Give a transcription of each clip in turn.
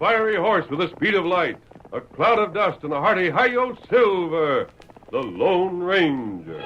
fiery horse with the speed of light, a cloud of dust, and a hearty hi-yo silver, the Lone Ranger.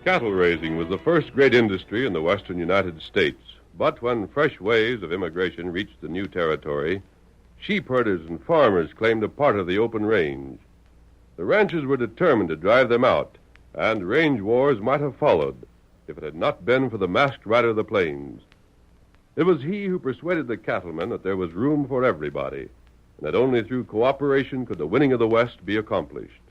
Cattle raising was the first great industry in the western United States. But when fresh waves of immigration reached the new territory, sheep herders and farmers claimed a part of the open range. The ranchers were determined to drive them out, and range wars might have followed if it had not been for the masked rider of the plains. It was he who persuaded the cattlemen that there was room for everybody, and that only through cooperation could the winning of the West be accomplished.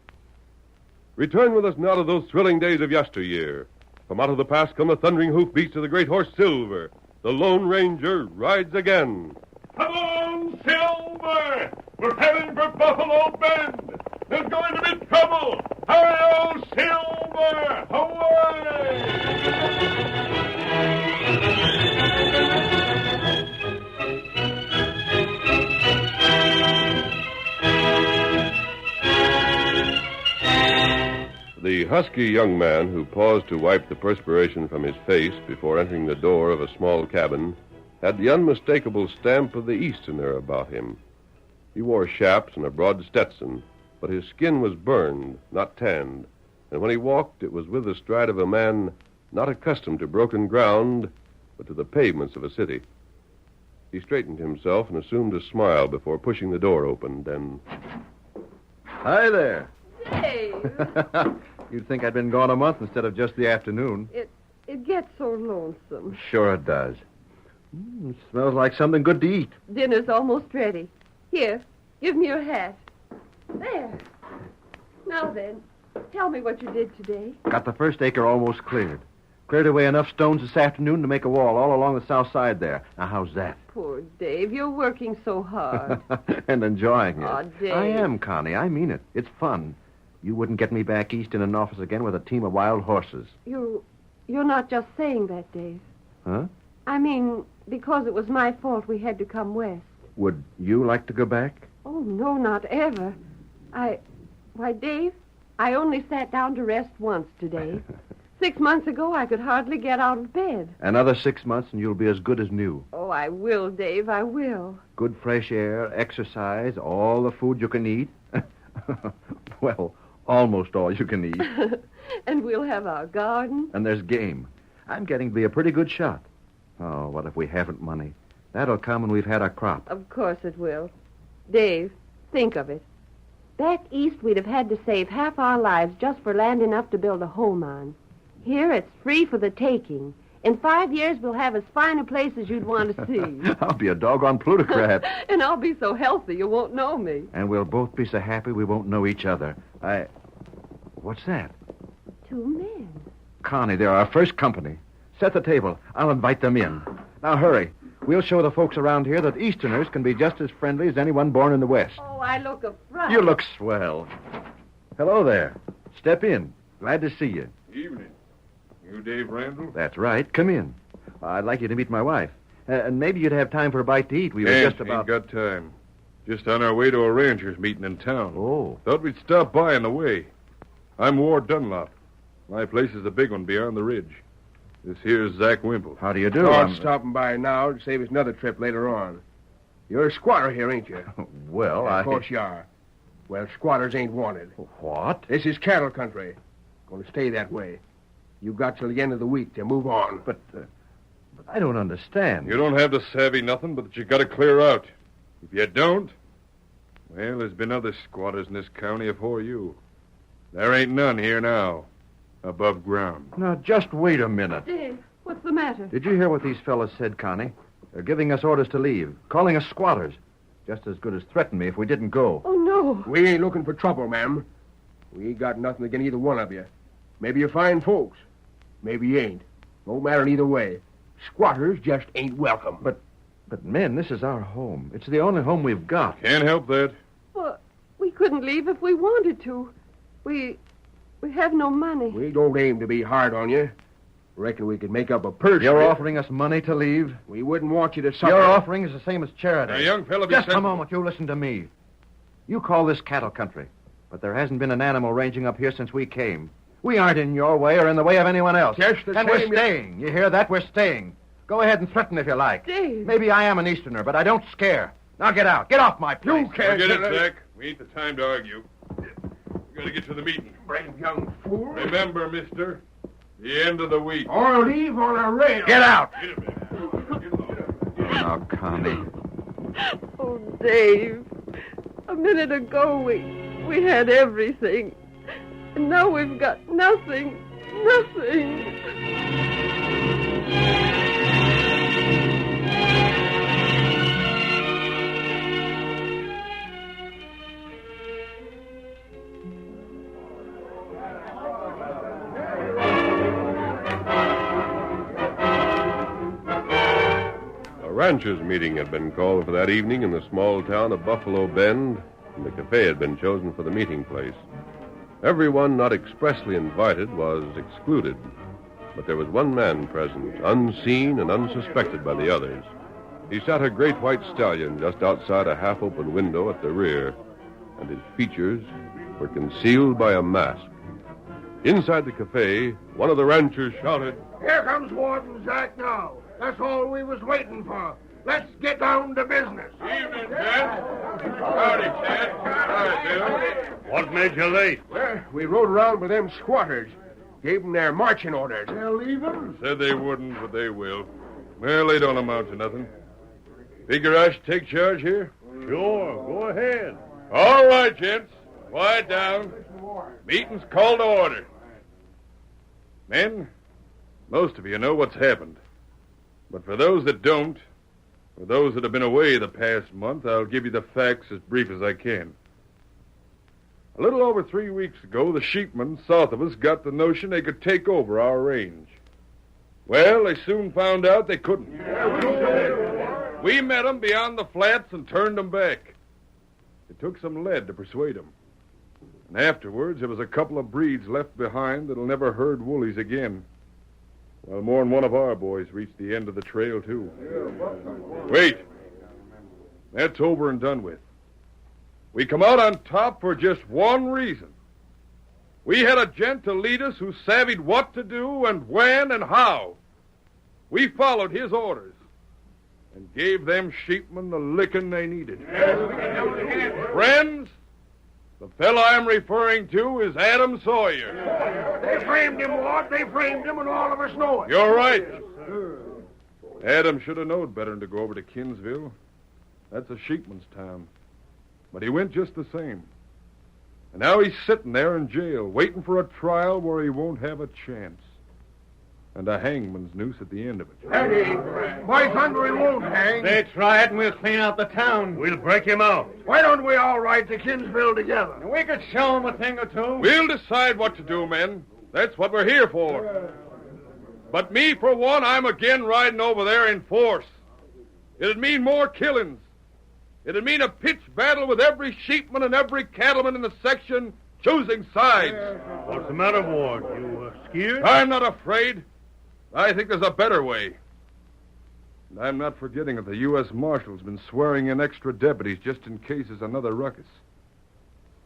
Return with us now to those thrilling days of yesteryear. From out of the past come the thundering hoofbeats of the great horse Silver. The Lone Ranger rides again. Come on, Silver! We're heading for Buffalo Bend. There's going to be trouble. Hi-yo, Silver! Away! The husky young man who paused to wipe the perspiration from his face before entering the door of a small cabin had the unmistakable stamp of the Easterner about him. He wore chaps and a broad Stetson, but his skin was burned, not tanned, and when he walked, it was with the stride of a man not accustomed to broken ground, but to the pavements of a city. He straightened himself and assumed a smile before pushing the door open, then... Hi there. Dave. You'd think I'd been gone a month instead of just the afternoon. It gets so lonesome. Sure it does. Smells like something good to eat. Dinner's almost ready. Here, give me your hat. There. Now then, tell me what you did today. Got the first acre almost cleared. Cleared away enough stones this afternoon to make a wall all along the south side there. Now, how's that? Poor Dave, you're working so hard. And enjoying it. Aw, Dave. I am, Connie. I mean it. It's fun. You wouldn't get me back east in an office again with a team of wild horses. You're not just saying that, Dave. Huh? I mean, because it was my fault we had to come west. Would you like to go back? Oh, no, not ever. Why, Dave, I only sat down to rest once today. 6 months ago, I could hardly get out of bed. Another 6 months and you'll be as good as new. Oh, I will, Dave, I will. Good fresh air, exercise, all the food you can eat. Well, almost all you can eat. And we'll have our garden. And there's game. I'm getting to be a pretty good shot. Oh, what if we haven't money? That'll come when we've had our crop. Of course it will. Dave, think of it. Back east, we'd have had to save half our lives just for land enough to build a home on. Here, it's free for the taking. In 5 years, we'll have as fine a place as you'd want to see. I'll be a doggone plutocrat. And I'll be so healthy you won't know me. And we'll both be so happy we won't know each other. What's that? 2 men. Connie, they're our first company. Set the table. I'll invite them in. Now, hurry. We'll show the folks around here that Easterners can be just as friendly as anyone born in the West. Oh, I look a fright. You look swell. Hello there. Step in. Glad to see you. Evening. You Dave Randall? That's right. Come in. I'd like you to meet my wife. And maybe you'd have time for a bite to eat. We were just about... Ain't got time. Just on our way to a ranchers meeting in town. Oh. Thought we'd stop by on the way. I'm Ward Dunlop. My place is the big one beyond the ridge. This here's Zach Wimple. How do you do? I'm stopping by now to save us another trip later on. You're a squatter here, ain't you? Well, Of course you are. Well, squatters ain't wanted. What? This is cattle country. Going to stay that way. You got till the end of the week to move on. But I don't understand. You don't have to savvy nothing, but that you got to clear out. If you don't, well, there's been other squatters in this county afore you. There ain't none here now, above ground. Now, just wait a minute. Dave, what's the matter? Did you hear what these fellas said, Connie? They're giving us orders to leave, calling us squatters. Just as good as threaten me if we didn't go. Oh, no. We ain't looking for trouble, ma'am. We ain't got nothing against either one of you. Maybe you're fine folks. Maybe you ain't. No matter either way. Squatters just ain't welcome. But, men, this is our home. It's the only home we've got. Can't help that. Well, we couldn't leave if we wanted to. We have no money. We don't aim to be hard on you. Reckon we could make up a purse. You're for you. offering us money to leave? We wouldn't want you to suffer. Your offering is the same as charity. Now, young fella, be Just a sensible. moment, you listen to me. You call this cattle country, but there hasn't been an animal ranging up here since we came. We aren't in your way or in the way of anyone else. Just the and same, we're staying. You hear that? We're staying. Go ahead and threaten if you like. Dave. Maybe I am an Easterner, but I don't scare. Now get out. Get off my place. You can't Forget it, tell us. Zach. We ain't the time to argue. We got to get to the meeting. Brave young fool. Remember, mister, the end of the week. Or leave on a rail. Get out. Wait a minute. Get along. Now, Connie. Oh, Dave. A minute ago, we had everything. And now we've got nothing. Nothing. A ranchers' meeting had been called for that evening in the small town of Buffalo Bend, and the cafe had been chosen for the meeting place. Everyone not expressly invited was excluded, but there was one man present, unseen and unsuspected by the others. He sat a great white stallion just outside a half-open window at the rear, and his features were concealed by a mask. Inside the cafe, one of the ranchers shouted, Here comes Warden Zach now. That's all we was waiting for. Let's get down to business. Evening, Ted. Howdy, Ted. Howdy, Bill. What made you late? Well, we rode around with them squatters. Gave them their marching orders. They're leaving? Said they wouldn't, but they will. Well, they don't amount to nothing. Figure I should take charge here? Sure, go ahead. All right, gents. Quiet down. Meeting's called to order. Men, most of you know what's happened. But for those that don't, for those that have been away the past month, I'll give you the facts as brief as I can. A little over 3 weeks ago, the sheepmen south of us got the notion they could take over our range. Well, they soon found out they couldn't. We met them beyond the flats and turned them back. It took some lead to persuade them. And afterwards, there was a couple of breeds left behind that'll never herd woolies again. Well, more than one of our boys reached the end of the trail, too. Wait. That's over and done with. We come out on top for just one reason. We had a gent to lead us who savvied what to do and when and how. We followed his orders and gave them sheepmen the licking they needed. Friends, the fellow I'm referring to is Adam Sawyer. They framed him, Ward. They framed him, and all of us know it. You're right. Adam should have known better than to go over to Kinsville. That's a sheepman's town. But he went just the same. And now he's sitting there in jail, waiting for a trial where he won't have a chance. And a hangman's noose at the end of it. Eddie, by thunder, he won't hang. They try it and we'll clean out the town. We'll break him out. Why don't we all ride to Kinsville together? We could show them a thing or two. We'll decide what to do, men. That's what we're here for. But me, for one, I'm again riding over there in force. It'd mean more killings. It'd mean a pitched battle with every sheepman and every cattleman in the section choosing sides. What's the matter, Ward? You scared? I'm not afraid. I think there's a better way. And I'm not forgetting that the U.S. Marshal's been swearing in extra deputies just in case there's another ruckus.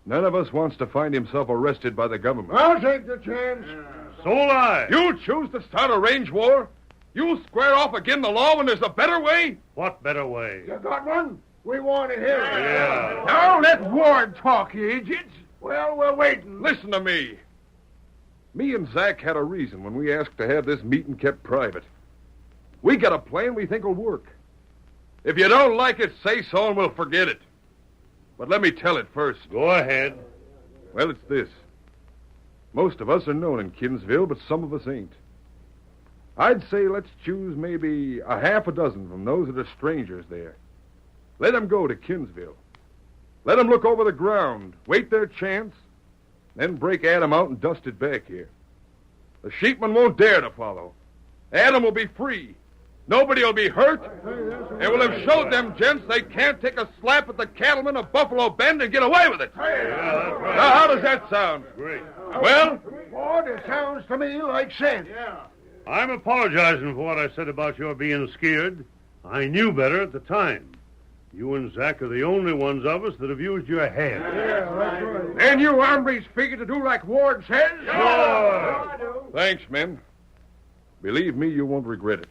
None of us wants to find himself arrested by the government. I'll take the chance. So will I. You choose to start a range war? You square off again the law when there's a better way? What better way? You got one? We want to hear it. Yeah. Now let Ward talk, you idiots. Well, we're waiting. Listen to me. Me and Zach had a reason when we asked to have this meeting kept private. We got a plan we think will work. If you don't like it, say so and we'll forget it. But let me tell it first. Go ahead. Well, it's this. Most of us are known in Kinsville, but some of us ain't. I'd say let's choose maybe a half a dozen from those that are strangers there. Let them go to Kinsville. Let them look over the ground, wait their chance, then break Adam out and dust it back here. The sheepmen won't dare to follow. Adam will be free. Nobody will be hurt. And we'll have showed them gents they can't take a slap at the cattlemen of Buffalo Bend and get away with it. Yeah, that's right. Now, how does that sound? Great. Well, Ward, it sounds to me like sense. Yeah. I'm apologizing for what I said about your being scared. I knew better at the time. You and Zach are the only ones of us that have used your head. Yeah, that's right. And you hombres figure to do like Ward says? Sure. thanks, men. Believe me, you won't regret it.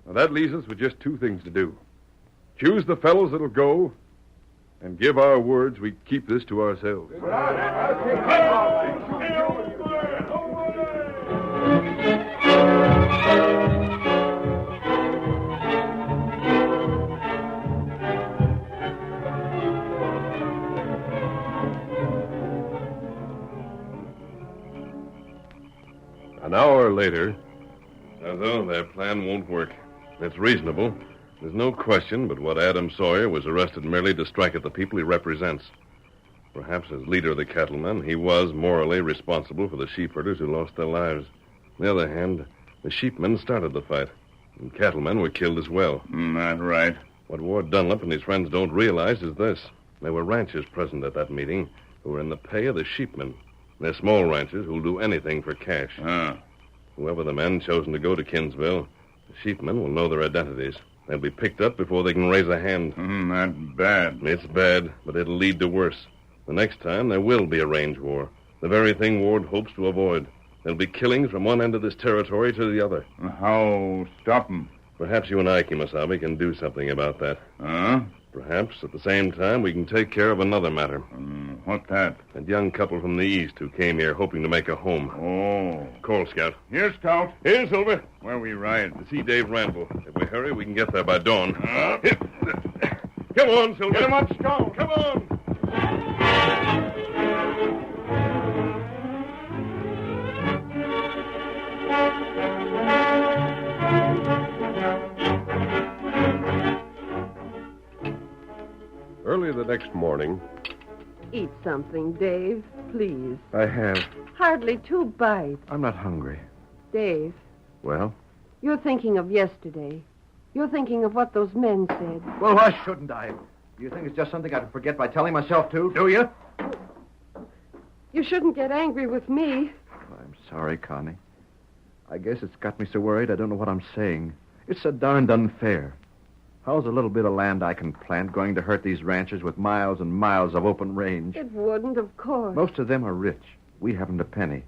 Now, that leaves us with just two things to do. Choose the fellows that'll go, and give our words we keep this to ourselves. An hour later. Although their plan won't work. It's reasonable. There's no question but what Adam Sawyer was arrested merely to strike at the people he represents. Perhaps as leader of the cattlemen, he was morally responsible for the sheepherders who lost their lives. On the other hand, the sheepmen started the fight, and cattlemen were killed as well. Not right. What Ward Dunlap and his friends don't realize is this. There were ranchers present at that meeting who were in the pay of the sheepmen. They're small ranchers who'll do anything for cash. Whoever the men chosen to go to Kinsville, the sheepmen will know their identities. They'll be picked up before they can raise a hand. That's bad. It's bad, but it'll lead to worse. The next time, there will be a range war. The very thing Ward hopes to avoid. There'll be killings from one end of this territory to the other. How stop 'em? Perhaps you and I, Kemosabe, can do something about that. Perhaps, at the same time, we can take care of another matter. What's that? That young couple from the east who came here hoping to make a home. Oh. Call, Scout. Here, Scout. Here, Silver. Where we ride? To see Dave Randall. If we hurry, we can get there by dawn. Come on, Silver. Get him up, Scout. Come on. Early the next morning. Eat something, Dave, please. I have. Hardly 2 bites. I'm not hungry. Dave, Well? you're thinking of yesterday. You're thinking of what those men said. Well, why shouldn't I? Do you think it's just something I can forget by telling myself to? Do you? You shouldn't get angry with me. I'm sorry, Connie. I guess it's got me so worried I don't know what I'm saying. It's so darned unfair. How's a little bit of land I can plant going to hurt these ranchers with miles and miles of open range? It wouldn't, of course. Most of them are rich. We haven't a penny.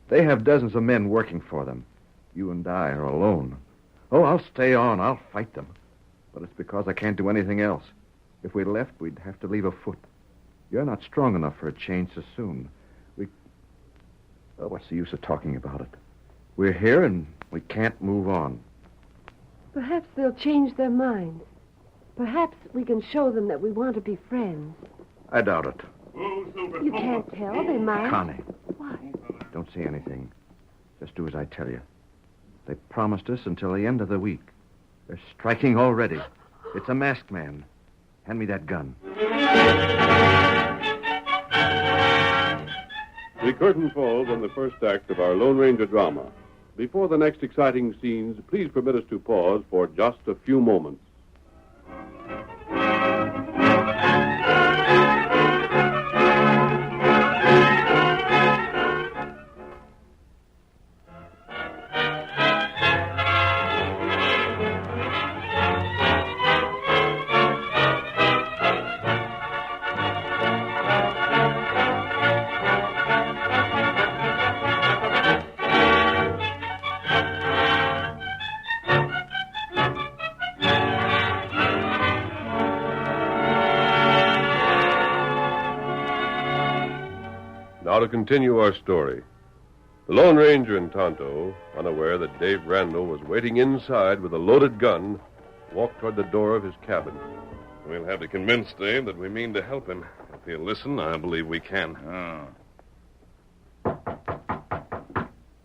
They have dozens of men working for them. You and I are alone. Oh, I'll stay on. I'll fight them. But it's because I can't do anything else. If we left, we'd have to leave afoot. You're not strong enough for a change so soon. Oh, what's the use of talking about it? We're here and we can't move on. Perhaps they'll change their minds. Perhaps we can show them that we want to be friends. I doubt it. You can't tell. They might. Connie, What? don't say anything. Just do as I tell you. They promised us until the end of the week. They're striking already. It's a masked man. Hand me that gun. The curtain falls on the first act of our Lone Ranger drama. Before the next exciting scenes, please permit us to pause for just a few moments. Now to continue our story. The Lone Ranger and Tonto, unaware that Dave Randall was waiting inside with a loaded gun, walked toward the door of his cabin. We'll have to convince Dave that we mean to help him. If he'll listen, I believe we can.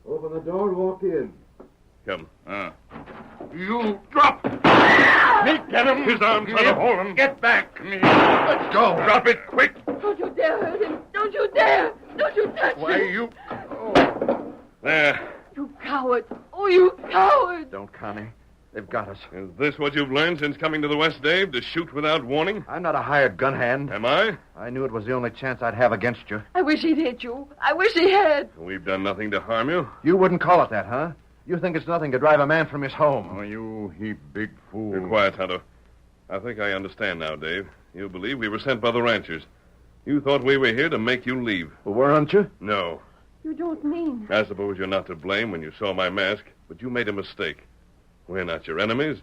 Open the door and walk in. Come. You drop. Get him. His arms out of hold him. Get back. Let's go. Drop it quick. Don't you dare hurt him. Don't you dare. Don't you touch Why, him. you... There. You coward. Oh, you coward. Don't, Connie. They've got us. Is this what you've learned since coming to the West, Dave? To shoot without warning? I'm not a hired gun hand. Am I? I knew it was the only chance I'd have against you. I wish he'd hit you. I wish he had. We've done nothing to harm you. You wouldn't call it that, huh? You think it's nothing to drive a man from his home. Oh, you big fool. You're quiet, Tonto. I think I understand now, Dave. You believe we were sent by the ranchers. You thought we were here to make you leave. Well, weren't you? No. You don't mean. I suppose you're not to blame when you saw my mask, but you made a mistake. We're not your enemies.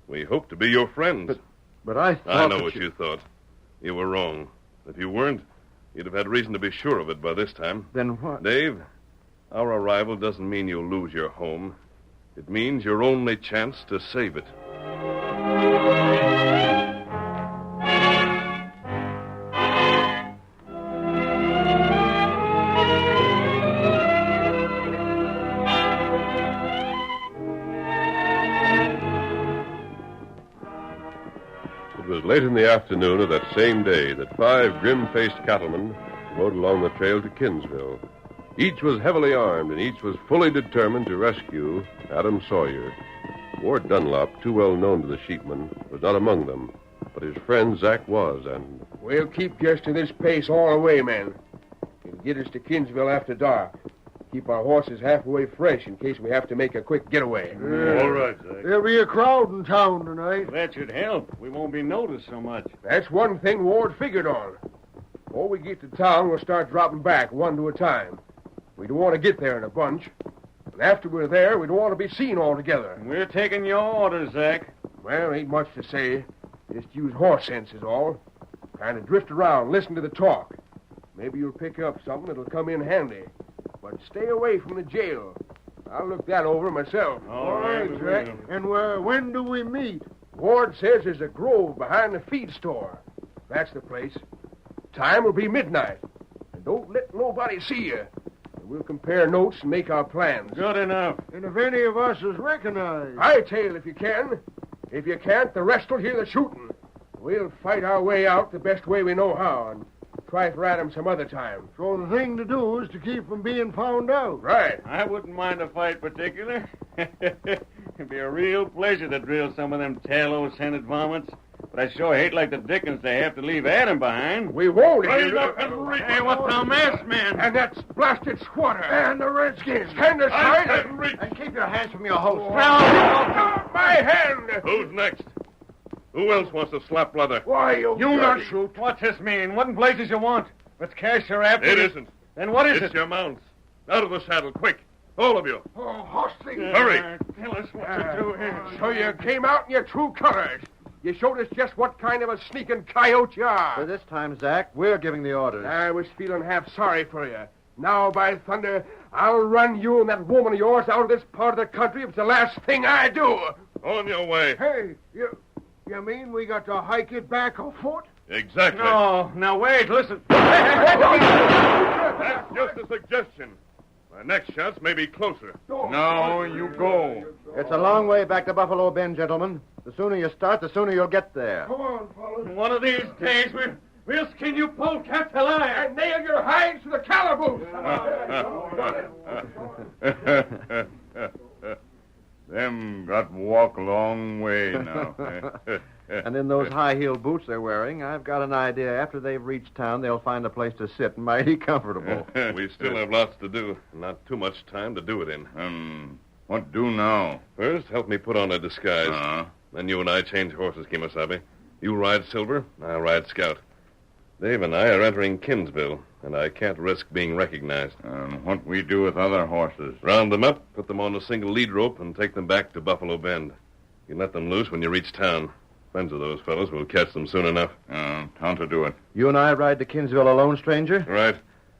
We hope to be your friends. But I thought I know that what you thought. You were wrong. If you weren't, you'd have had reason to be sure of it by this time. Then what? Dave, our arrival doesn't mean you'll lose your home. It means your only chance to save it. It was late in the afternoon of that same day that 5 grim-faced cattlemen rode along the trail to Kinsville. Each was heavily armed, and each was fully determined to rescue Adam Sawyer. Ward Dunlop, too well known to the sheepman, was not among them, but his friend Zach was, and... We'll keep just to this pace all the way, men. It'll get us to Kinsville after dark. Keep our horses halfway fresh in case we have to make a quick getaway. All right, Zach. There'll be a crowd in town tonight. That should help. We won't be noticed so much. That's one thing Ward figured on. Before we get to town, we'll start dropping back one to a time. We don't want to get there in a bunch. And after we're there, we don't want to be seen all together. We're taking your orders, Zach. Well, ain't much to say. Just use horse sense is all. Kind of drift around, listen to the talk. Maybe you'll pick up something that'll come in handy. But stay away from the jail. I'll look that over myself. All right, Jack. And when do we meet? Ward says there's a grove behind the feed store. That's the place. Time will be midnight. And don't let nobody see you. And we'll compare notes and make our plans. Good enough. And if any of us is recognized. Hightail if you can. If you can't, the rest will hear the shooting. We'll fight our way out the best way we know how and try for Adam some other time. So the thing to do is to keep from being found out. Right. I wouldn't mind a fight particular. It'd be a real pleasure to drill some of them tallow-scented varmints. But I sure hate like the dickens to have to leave Adam behind. We won't. Hey, what's the mess, man? And that's blasted squatter. And the Redskins. Stand aside. And keep your hands from your host. My hand. Who's next? Who else wants to slap leather? Why, you not shoot. What's this mean? What in places you want? Let's cash your after. It isn't. Then what is It's it? your mounts. Out of the saddle, quick. All of you. Oh, horse thief. Hurry. Tell us what to do here. So you came out in your true colors. You showed us just what kind of a sneaking coyote you By are. this time, Zach, we're giving the orders. I was feeling half sorry for you. Now, by thunder, I'll run you and that woman of yours out of this part of the country if it's the last thing I do. On your way. Hey, you mean we got to hike it back afoot? Exactly. No, now wait, listen. That's just a suggestion. My next chance may be closer. No, you go. It's a long way back to Buffalo Bend, gentlemen. The sooner you start, the sooner you'll get there. Come on, fellas. One of these days, we'll skin you polecats alive. And nail your hides to the calaboose. Them got walk a long way now. And in those high-heeled boots they're wearing, I've got an idea. After they've reached town, they'll find a place to sit mighty comfortable. We still have lots to do. Not too much time to do it in. What do now? First, help me put on a disguise. Uh-huh. Then you and I change horses, Kimasabi. You ride Silver, I'll ride Scout. Dave and I are entering Kinsville, and I can't risk being recognized. And what we do with other horses? Round them up, put them on a single lead rope, and take them back to Buffalo Bend. You let them loose when you reach town. Friends of those fellows will catch them soon enough. Time to do it. You and I ride to Kinsville alone, stranger? Right.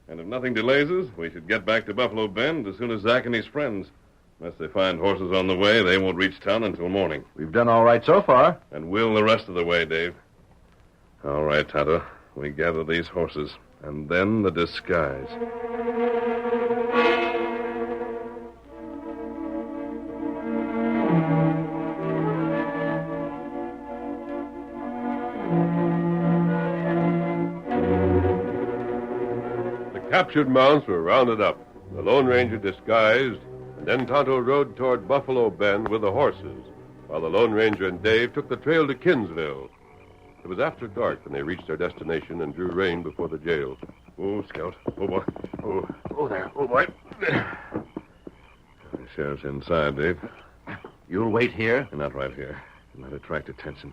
And if nothing delays us, we should get back to Buffalo Bend as soon as Zach and his friends. Unless they find horses on the way, they won't reach town until morning. We've done all right so far. And we'll the rest of the way, Dave. All right, Tonto. We gather these horses. And then the disguise. The captured mounts were rounded up, the Lone Ranger disguised, and then Tonto rode toward Buffalo Bend with the horses, while the Lone Ranger and Dave took the trail to Kinsville. It was after dark when they reached their destination and drew rein before the jail. Oh, Scout. Oh, boy. Oh, there. Oh, boy. The sheriff's inside, Dave. You'll wait here? Not right here. It might attract attention.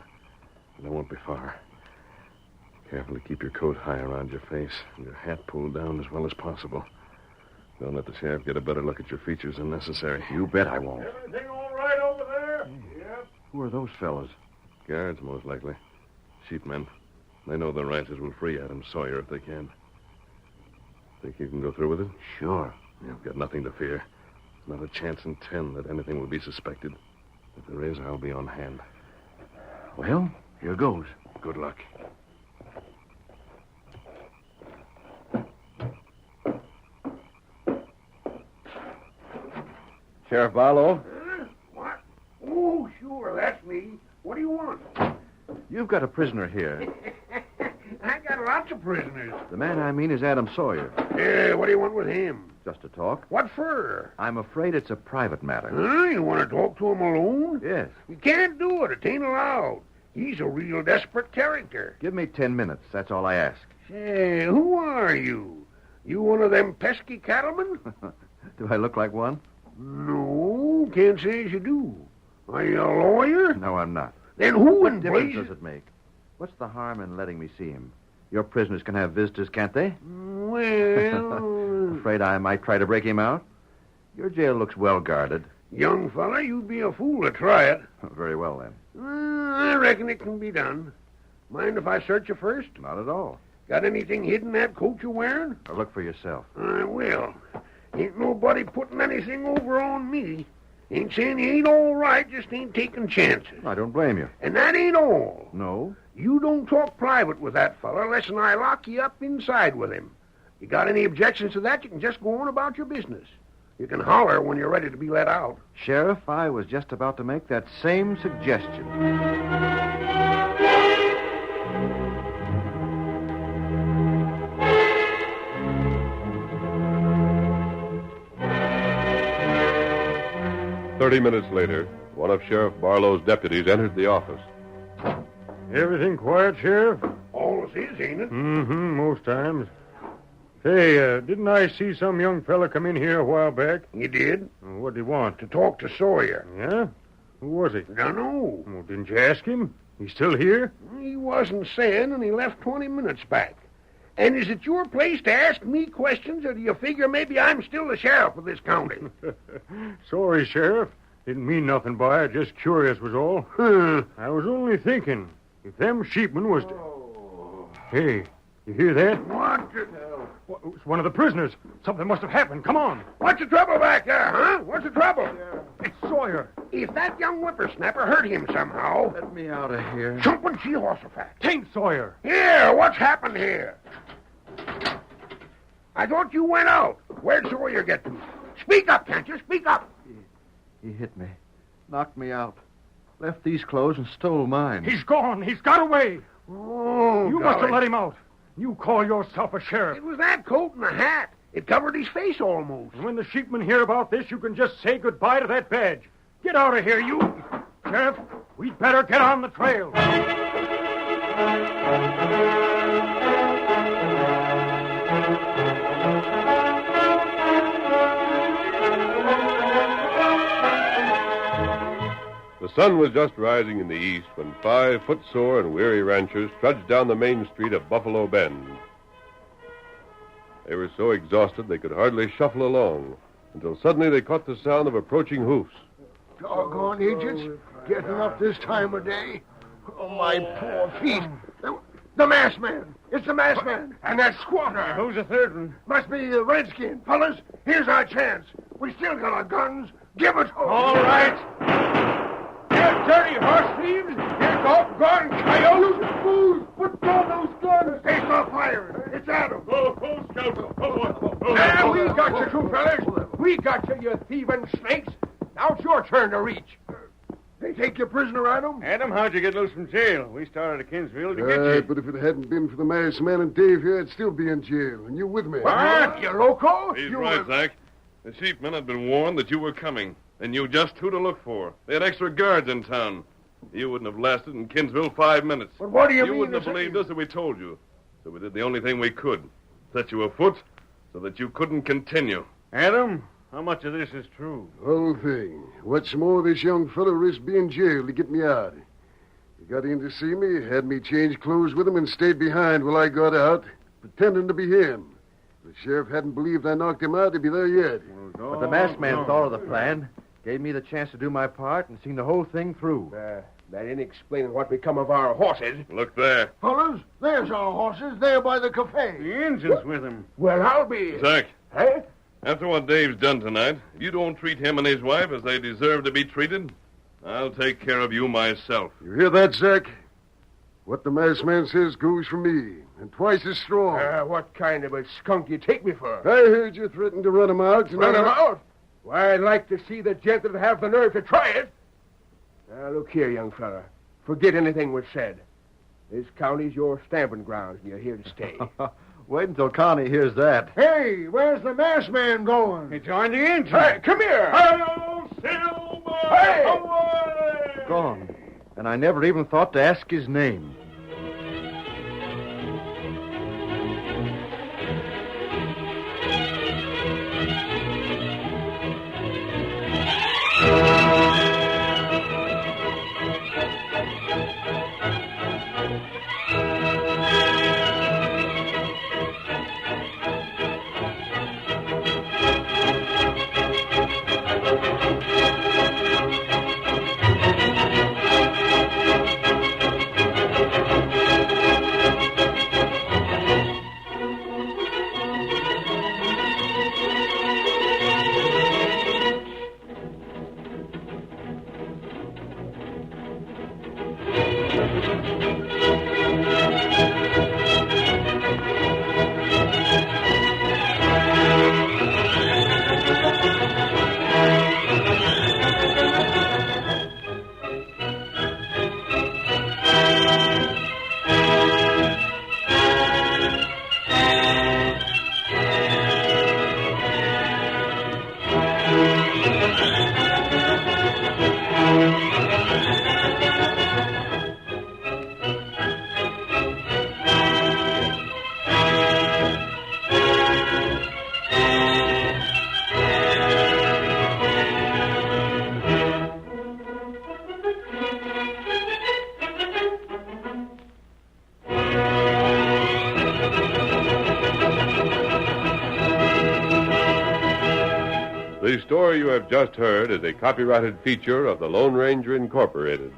But I won't be far. Carefully keep your coat high around your face and your hat pulled down as well as possible. Don't let the sheriff get a better look at your features than necessary. You bet I won't. Everything all right over there? Yep. Who are those fellows? Guards, most likely. Sheepmen. They know the ranchers will free Adam Sawyer if they can. Think you can go through with it? Sure. You've got nothing to fear. Not a chance in 10 that anything will be suspected. If there is, I'll be on hand. Well, here goes. Good luck. Sheriff Barlow, Huh? What? Oh, sure, that's me. What do you want? you've got a prisoner here. I got lots of prisoners. The man I mean is Adam Sawyer. Yeah, what do you want with him? Just to talk. What for? I'm afraid it's a private matter. Huh? You want to talk to him alone? Yes. You can't do it. It ain't allowed. He's a real desperate character. Give me 10 minutes. That's all I ask. Say, who are you? You one of them pesky cattlemen? Do I look like one? No, can't say as you do. Are you a lawyer? No, I'm not. Then who What in difference blazes... does it make? What's the harm in letting me see him? Your prisoners can have visitors, can't they? Well... Afraid I might try to break him out? Your jail looks well guarded. Young fella, you'd be a fool to try it. Very well, then. I reckon it can be done. Mind if I search you first? Not at all. Got anything hidden in that coat you're wearing? Now look for yourself. I will. Ain't nobody putting anything over on me. Ain't saying he ain't all right, just ain't taking chances. I don't blame you. And that ain't all. No? You don't talk private with that fella unless I lock you up inside with him. You got any objections to that, you can just go on about your business. You can holler when you're ready to be let out. Sheriff, I was just about to make that same suggestion. 30 minutes later, one of Sheriff Barlow's deputies entered the office. Everything quiet, Sheriff? All this is, ain't it? Mm-hmm, most times. Hey, didn't I see some young fella come in here a while back? You did? What'd he want? To talk to Sawyer. Yeah? Who was he? Dunno. Well, didn't you ask him? He's still here? He wasn't saying, and he left 20 minutes back. And is it your place to ask me questions, or do you figure maybe I'm still the sheriff of this county? Sorry, Sheriff. Didn't mean nothing by it. Just curious was all. I was only thinking, if them sheepmen was to... Hey, you hear that? What the... It's one of the prisoners. Something must have happened. Come on. What's the trouble back there, huh? What's the trouble? It's Sawyer. If that young whippersnapper hurt him somehow... Let me out of here. Jumping Jehoshaphat. Taint Sawyer. Here, what's happened here? I thought you went out. Where'd Sawyer get to? Speak up, can't you? Speak up. He hit me. Knocked me out. Left these clothes and stole mine. He's gone. He's got away. Oh, You must have let him out. You call yourself a sheriff. It was that coat and the hat. It covered his face almost. And when the sheepmen hear about this, you can just say goodbye to that badge. Get out of here, you. Sheriff, we'd better get on the trail. The sun was just rising in the east when 5 footsore and weary ranchers trudged down the main street of Buffalo Bend. They were so exhausted they could hardly shuffle along until suddenly they caught the sound of approaching hoofs. Doggone idiots. Getting up this time of day. Oh, my poor feet. The masked man. It's the masked man. And that squatter. Who's the third one? Must be the redskin. Fellas, here's our chance. We still got our guns. Give it to 'em. All right. You dirty horse thieves! You doggone coyotes! Fools! Put down those guns! They stop firing. It's Adam. Oh, Scout. Now we got you two fellas. We got you, you thieving snakes. Now it's your turn to reach. They take you prisoner, Adam? Adam, how'd you get loose from jail? We started to Kinsville to get you. But if it hadn't been for the masked man and Dave here, I'd still be in jail. And you with me. What? You loco? He's You right, Zach. The sheepmen had been warned that you were coming. They knew just who to look for. They had extra guards in town. You wouldn't have lasted in Kinsville 5 minutes. But what do you You mean? wouldn't have believed us if we told you. So we did the only thing we could. Set you afoot so that you couldn't continue. Adam, how much of this is true? The whole thing. What's more, this young fellow risked being jailed to get me out. He got in to see me, had me change clothes with him, and stayed behind while I got out, pretending to be him. If the sheriff hadn't believed I knocked him out, he'd be there yet. But the masked man thought of the plan, gave me the chance to do my part, and seen the whole thing through. That ain't explaining what become of our horses. Look there. Fellas, there's our horses there by the cafe. The engine's with him. Well, I'll be... Zach, Hey? after what Dave's done tonight, if you don't treat him and his wife as they deserve to be treated, I'll take care of you myself. You hear that, Zach? What the masked man says goes for me, and twice as strong. What kind of a skunk you take me for? I heard you threatened to run him out. And Run him out? Why, I'd like to see the gent that'd have the nerve to try it. Now, look here, young fella. Forget anything was said. This county's your stamping grounds, and you're here to stay. Wait until Connie hears that. Hey, where's the masked man going? He joined the engine. Hey, come here! Hello, Silver! Hey! Away! Gone. And I never even thought to ask his name. The story you have just heard is a copyrighted feature of the Lone Ranger Incorporated.